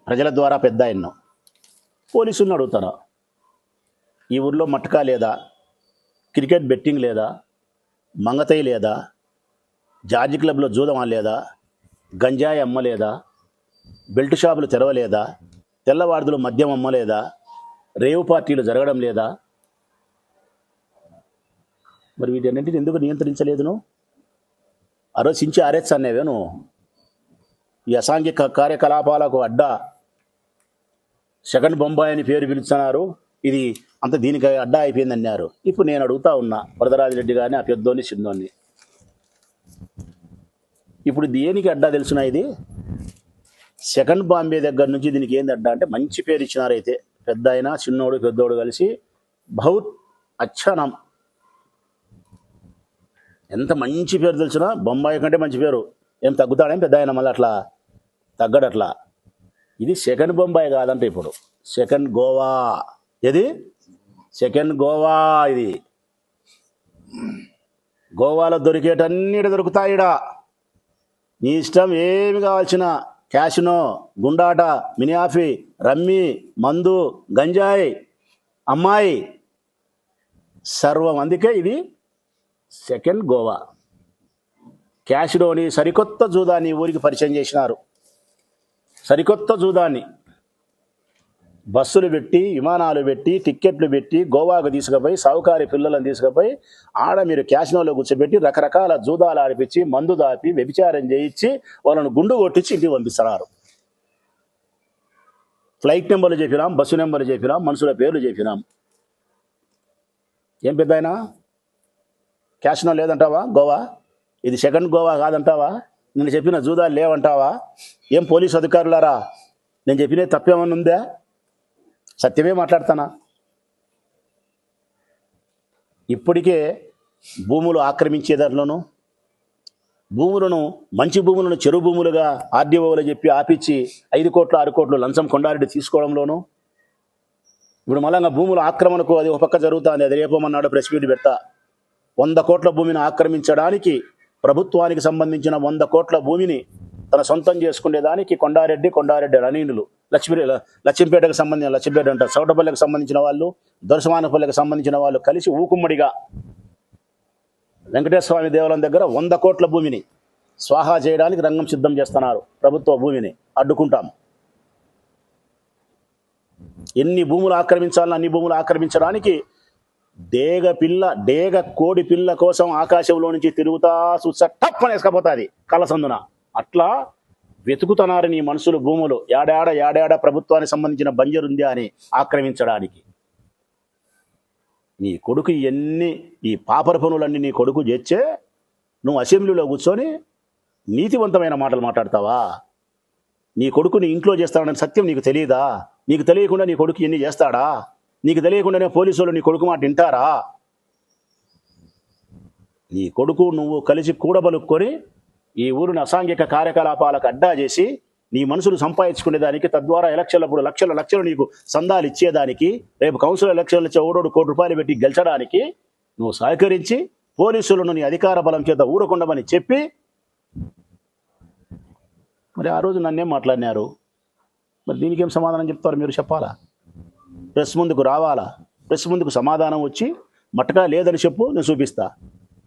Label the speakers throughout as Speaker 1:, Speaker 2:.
Speaker 1: ప్రజల ద్వారా పెద్ద ఆయన్ను పోలీసులను అడుగుతాను, ఈ ఊర్లో మట్కా లేదా, క్రికెట్ బెట్టింగ్ లేదా, మంగతై లేదా, జార్జి క్లబ్లో జూదం లేదా, గంజాయి అమ్మలేదా, బెల్ట్ షాపులు తెరవలేదా, తెల్లవార్దులు మద్యం అమ్మలేదా, రేవు పార్టీలు జరగడం లేదా? మరి వీటన్నింటిని ఎందుకు నియంత్రించలేదు నువ్వు? ఆరోచించి ఆరేచ్చానేవే నువ్వు? ఈ అసాంఘిక కార్యకలాపాలకు అడ్డా సెకండ్ బొంబాయి అని పేరు పిలుస్తున్నారు, ఇది అంత దీనికి అడ్డా అయిపోయింది అన్నారు. ఇప్పుడు నేను అడుగుతా ఉన్నా వరదరాజిరెడ్డి గారిని, ఆ పెద్దోని చిన్నోన్ని, ఇప్పుడు దేనికి అడ్డా తెలుసునా? ఇది సెకండ్ బాంబే దగ్గర నుంచి దీనికి ఏంది అడ్డా అంటే మంచి పేరు ఇచ్చినారైతే, పెద్ద అయినా చిన్నోడు పెద్దోడు కలిసి బహుత్ అచ్చా నామ్, ఎంత మంచి పేరు తెలిసినా, బొంబాయి కంటే మంచి పేరు. ఏం తగ్గుతాడేం పెద్ద ఆయన? మళ్ళీ అట్లా తగ్గడట్లా. ఇది సెకండ్ బొంబాయి కాదంటే ఇప్పుడు సెకండ్ గోవా. ఏది సెకండ్ గోవా? ఇది గోవాలో దొరికేటన్నిటి దొరుకుతాయిడా. నీ ఇష్టం, ఏమి కావాల్సిన క్యాషినో, గుండాట, మినియాఫీ, రమ్మి, మందు, గంజాయి, అమ్మాయి, సర్వం. అందుకే ఇది సెకండ్ గోవా. క్యాషినోని సరికొత్త జూదాన్ని ఊరికి పరిచయం చేసినారు. సరికొత్త జూదాన్ని బస్సులు పెట్టి, విమానాలు పెట్టి, టిక్కెట్లు పెట్టి గోవాకు తీసుకుపోయి, సావుకారి పిల్లలను తీసుకుపోయి ఆడ మీరు క్యాషినోలో కూర్చోబెట్టి రకరకాల జూదాలు ఆడిపించి, మందు దాపి, వ్యభిచారం చేయించి, వాళ్ళను గుండు కొట్టించి ఇంటికి పంపిస్తున్నారు. ఫ్లైట్ నెంబర్లు చెప్పినాం, బస్సు నెంబర్లు చెప్పినాం, మనుషుల పేర్లు చెప్పినాం. ఏం పెద్ద అయినా క్యాషినో లేదంటావా గోవా? ఇది సెకండ్ గోవా కాదంటావా? నేను చెప్పిన జూదాలు లేవంటావా? ఏం పోలీసు అధికారులారా, నేను చెప్పిన తప్పేమన్నా ఉందా? సత్యమే మాట్లాడతానా. ఇప్పటికే భూములు ఆక్రమించే దాంట్లోనూ, భూములను, మంచి భూములను చెరువు భూములుగా ఆర్డీఓలు చెప్పి ఆపించి 5 కోట్లు 6 కోట్లు లంచం కొండారెడ్డి తీసుకోవడంలోనూ, ఇప్పుడు మళ్ళా భూముల ఆక్రమణకు అది ఒక పక్క జరుగుతుంది. అది రేపమన్నాడు ప్రెస్ మీట్ పెడతా. 100 కోట్ల భూమిని ఆక్రమించడానికి, ప్రభుత్వానికి సంబంధించిన 100 కోట్ల భూమిని తన సొంతం చేసుకునేదానికి కొండారెడ్డి అనీనులు, లక్ష్మీపేటకు సంబంధించిన, లక్ష్మీపేట అంటారు, చౌటపల్లికి సంబంధించిన వాళ్ళు, దొరసమానపల్లికి సంబంధించిన వాళ్ళు కలిసి ఊకుమ్మడిగా వెంకటేశ్వర స్వామి దేవాలయం దగ్గర 100 కోట్ల భూమిని స్వాహా చేయడానికి రంగం సిద్ధం చేస్తున్నారు. ప్రభుత్వ భూమిని అడ్డుకుంటాం. ఎన్ని భూములు ఆక్రమించాలని అన్ని భూములు ఆక్రమించడానికి డేగ కోడి పిల్ల కోసం ఆకాశంలో నుంచి తిరుగుతా చూసా టప్పని వేసుకపోతుంది కళ్ళసందున. అట్లా వెతుకుతున్నారు నీ మనుషులు భూములు, ఏడాడ ప్రభుత్వానికి సంబంధించిన బంజరుంది అని ఆక్రమించడానికి. నీ కొడుకు ఈ పాపర పనులన్నీ నీ కొడుకు చేర్చే నువ్వు అసెంబ్లీలో కూర్చొని నీతివంతమైన మాటలు మాట్లాడతావా? నీ కొడుకుని ఇంట్లో చేస్తాడని సత్యం నీకు తెలియదా? నీకు తెలియకుండా నీ కొడుకు ఎన్ని చేస్తాడా? నీకు తెలియకుండానే పోలీసులు నీ కొడుకు మాట వింటారా? నీ కొడుకు నువ్వు కలిసి కూడబలుక్కొని ఈ ఊరిని అసాంఘిక కార్యకలాపాలకు అడ్డా చేసి నీ మనుషులు సంపాదించుకునేదానికి, తద్వారా ఎలక్షన్లప్పుడు లక్షలు నీకు సందాలు ఇచ్చేదానికి, రేపు కౌన్సిల్ ఎలక్షన్లు ఇచ్చే ఓడోడు కోటి రూపాయలు పెట్టి గెలిచడానికి నువ్వు సహకరించి పోలీసులను నీ అధికార బలం చేత ఊరకుండమని చెప్పి, మరి ఆ రోజు నన్నేం మాట్లాడినారు? మరి దీనికి ఏం సమాధానం చెప్తారు మీరు? చెప్పాలా? ప్రెస్ ముందుకు రావాలా? ప్రెస్ ముందుకు సమాధానం వచ్చి మట్టగా లేదని చెప్పు, నేను చూపిస్తా.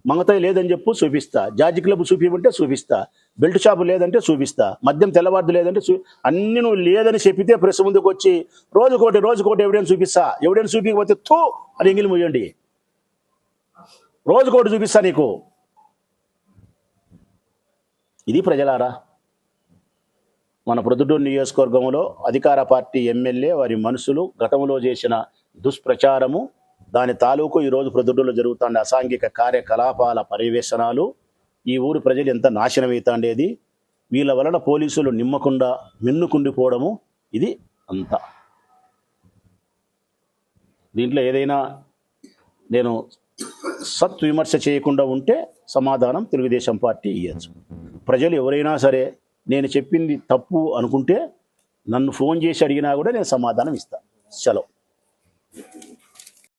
Speaker 1: మంగతాయి లేదని చెప్పు, చూపిస్తా. జార్జి క్లబ్ చూపిమంటే చూపిస్తా. బెల్ట్ షాపు లేదంటే చూపిస్తా. మద్యం తెల్లవార్డు లేదంటే అన్ని నువ్వు లేదని చెప్పితే ప్రెస్ ముందుకు వచ్చి రోజుకోటి ఎవిడెన్స్ చూపిస్తా. ఎవిడెన్స్ చూపించకపోతే తో అని ఎంగిలి ముయ్యండి. రోజుకోటి చూపిస్తా నీకు. ఇది ప్రజలారా, మన ప్రొద్దుటూరు నియోజకవర్గంలో అధికార పార్టీ ఎమ్మెల్యే వారి మనుషులు గతంలో చేసిన దుష్ప్రచారము, దాని తాలూకు ఈరోజు ప్రొద్దుటూరులో జరుగుతున్న అసాంఘిక కార్యకలాపాల పర్యవేక్షణాలు, ఈ ఊరు ప్రజలు ఎంత నాశనమవుతాండేది, వీళ్ళ వలన పోలీసులు నిమ్మకుండా మిన్నుకుండిపోవడము, ఇది అంతా. దీంట్లో ఏదైనా నేను సత్విమర్శ చేయకుండా ఉంటే సమాధానం తెలుగుదేశం పార్టీ ఇవ్వచ్చు. ప్రజలు ఎవరైనా సరే నేను చెప్పింది తప్పు అనుకుంటే నన్ను ఫోన్ చేసి అడిగినా కూడా నేను సమాధానం ఇస్తాను. సెలవు.